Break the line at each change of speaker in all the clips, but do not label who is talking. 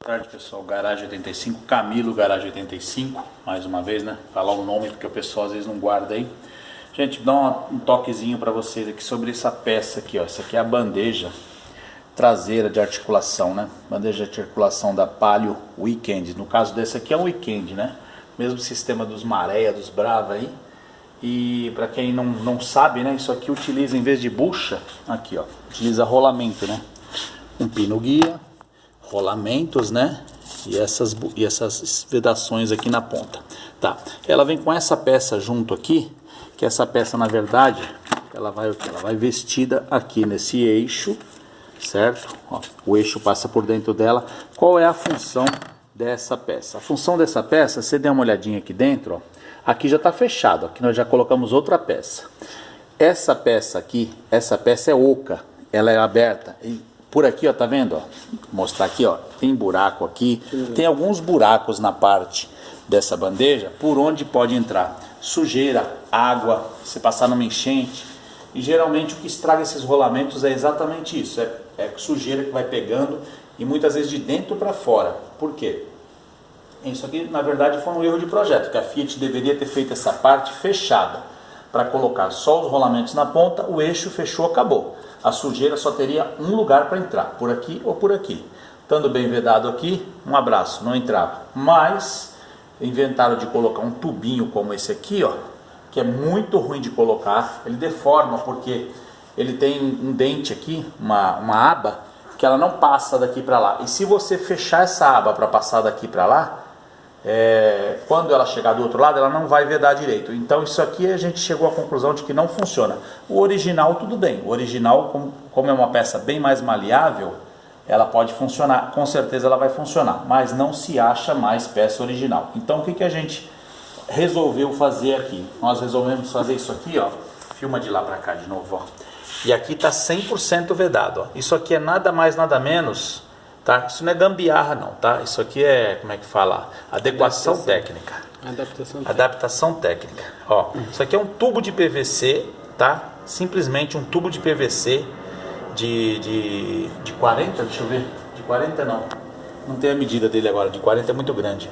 Boa tarde, pessoal. Garagem 85, Camilo Garagem 85, mais uma vez, né? Falar o nome porque o pessoal às vezes não guarda aí. Gente, dá um toquezinho para vocês aqui sobre essa peça aqui, ó. Essa aqui é a bandeja traseira de articulação, né? Bandeja de articulação da Palio Weekend. No caso desse aqui é um Weekend, né? Mesmo sistema dos Maré, dos Brava aí. E para quem não sabe, né? Isso aqui utiliza, em vez de bucha, aqui, ó. Utiliza rolamento, né? Um pino guia, rolamentos, né? E essas vedações aqui na ponta. Tá. Ela vem com essa peça junto aqui, que essa peça, na verdade, ela vai vestida aqui nesse eixo, certo? Ó, o eixo passa por dentro dela. Qual é a função dessa peça? A função dessa peça, você der uma olhadinha aqui dentro, ó, aqui já está fechado, aqui nós já colocamos outra peça. Essa peça aqui, essa peça é oca, ela é aberta. E por aqui, ó, tá vendo? Ó? Vou mostrar aqui, ó, tem buraco aqui, tem alguns buracos na parte dessa bandeja por onde pode entrar sujeira, água, se passar numa enchente. E geralmente o que estraga esses rolamentos é exatamente isso, é sujeira que vai pegando e muitas vezes de dentro para fora. Por quê? Isso aqui na verdade foi um erro de projeto, que a Fiat deveria ter feito essa parte fechada para colocar só os rolamentos na ponta, o eixo fechou, acabou. A sujeira só teria um lugar para entrar, por aqui ou por aqui. Estando bem vedado aqui, um abraço, não entrava. Mas inventaram de colocar um tubinho como esse aqui, ó, que é muito ruim de colocar. Ele deforma porque ele tem um dente aqui, uma aba, que ela não passa daqui para lá. E se você fechar essa aba para passar daqui para lá, quando ela chegar do outro lado, ela não vai vedar direito. Então isso aqui a gente chegou à conclusão de que não funciona. O original tudo bem, o original como é uma peça bem mais maleável, ela pode funcionar, com certeza ela vai funcionar, mas não se acha mais peça original. Então o que a gente resolveu fazer aqui? Nós resolvemos fazer isso aqui, ó, filma de lá para cá de novo, ó. E aqui tá 100% vedado, ó. Isso aqui é nada mais nada menos, tá? Isso não é gambiarra não, tá? Isso aqui é, como é que fala? Adaptação técnica. Adaptação técnica. Ó, isso aqui é um tubo de PVC, tá? Simplesmente um tubo de PVC de 40, deixa eu ver. De 40 não tem a medida dele agora, de 40 é muito grande.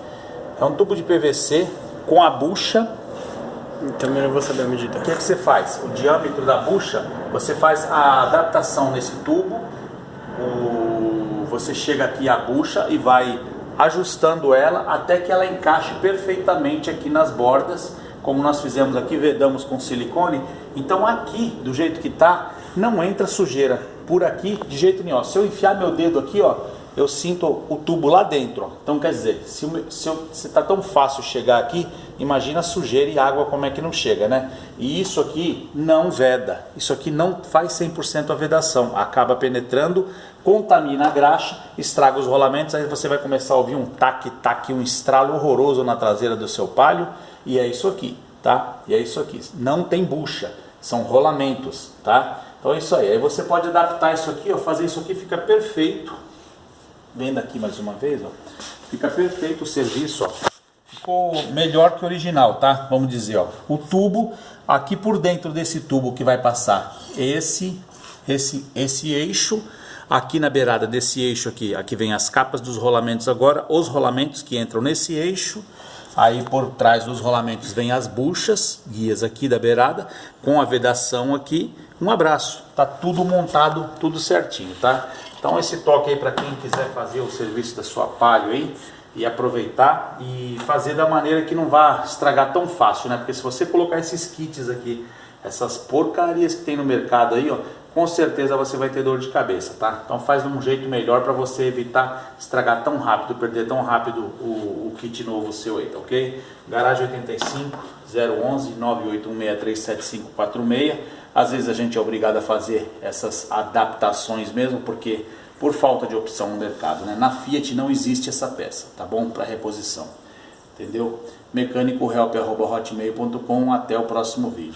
É um tubo de PVC com a bucha.
Também não vou saber a medida.
O que você faz? O diâmetro da bucha, você faz a adaptação nesse tubo, você chega aqui a bucha e vai ajustando ela até que ela encaixe perfeitamente aqui nas bordas, como nós fizemos aqui, vedamos com silicone. Então aqui, do jeito que tá, não entra sujeira. Por aqui, de jeito nenhum. Se eu enfiar meu dedo aqui, ó, eu sinto o tubo lá dentro, ó. Então quer dizer, se tá tão fácil chegar aqui, imagina sujeira e água como é que não chega, né? E isso aqui não veda, isso aqui não faz 100% a vedação, acaba penetrando, contamina a graxa, estraga os rolamentos, aí você vai começar a ouvir um tac-tac, um estralo horroroso na traseira do seu Palio, e é isso aqui, tá? E é isso aqui, não tem bucha, são rolamentos, tá? Então é isso aí você pode adaptar isso aqui, ó, fazer isso aqui, fica perfeito. Vendo aqui mais uma vez, ó, fica perfeito o serviço, ó. Ficou melhor que o original, tá? Vamos dizer, ó, o tubo, aqui por dentro desse tubo que vai passar esse eixo, aqui na beirada desse eixo aqui vem as capas dos rolamentos agora, os rolamentos que entram nesse eixo, aí por trás dos rolamentos vem as buchas, guias aqui da beirada, com a vedação aqui, um abraço, tá tudo montado, tudo certinho, tá? Então esse toque aí para quem quiser fazer o serviço da sua Palio aí e aproveitar e fazer da maneira que não vá estragar tão fácil, né? Porque se você colocar esses kits aqui, essas porcarias que tem no mercado aí, ó, com certeza você vai ter dor de cabeça, tá? Então faz de um jeito melhor para você evitar estragar tão rápido, perder tão rápido o kit novo seu aí, tá ok? Garagem 85 011 981637546. Às vezes a gente é obrigado a fazer essas adaptações mesmo, porque por falta de opção no mercado, né? Na Fiat não existe essa peça, tá bom? Para reposição, entendeu? mecanicohelp@hotmail.com. Até o próximo vídeo.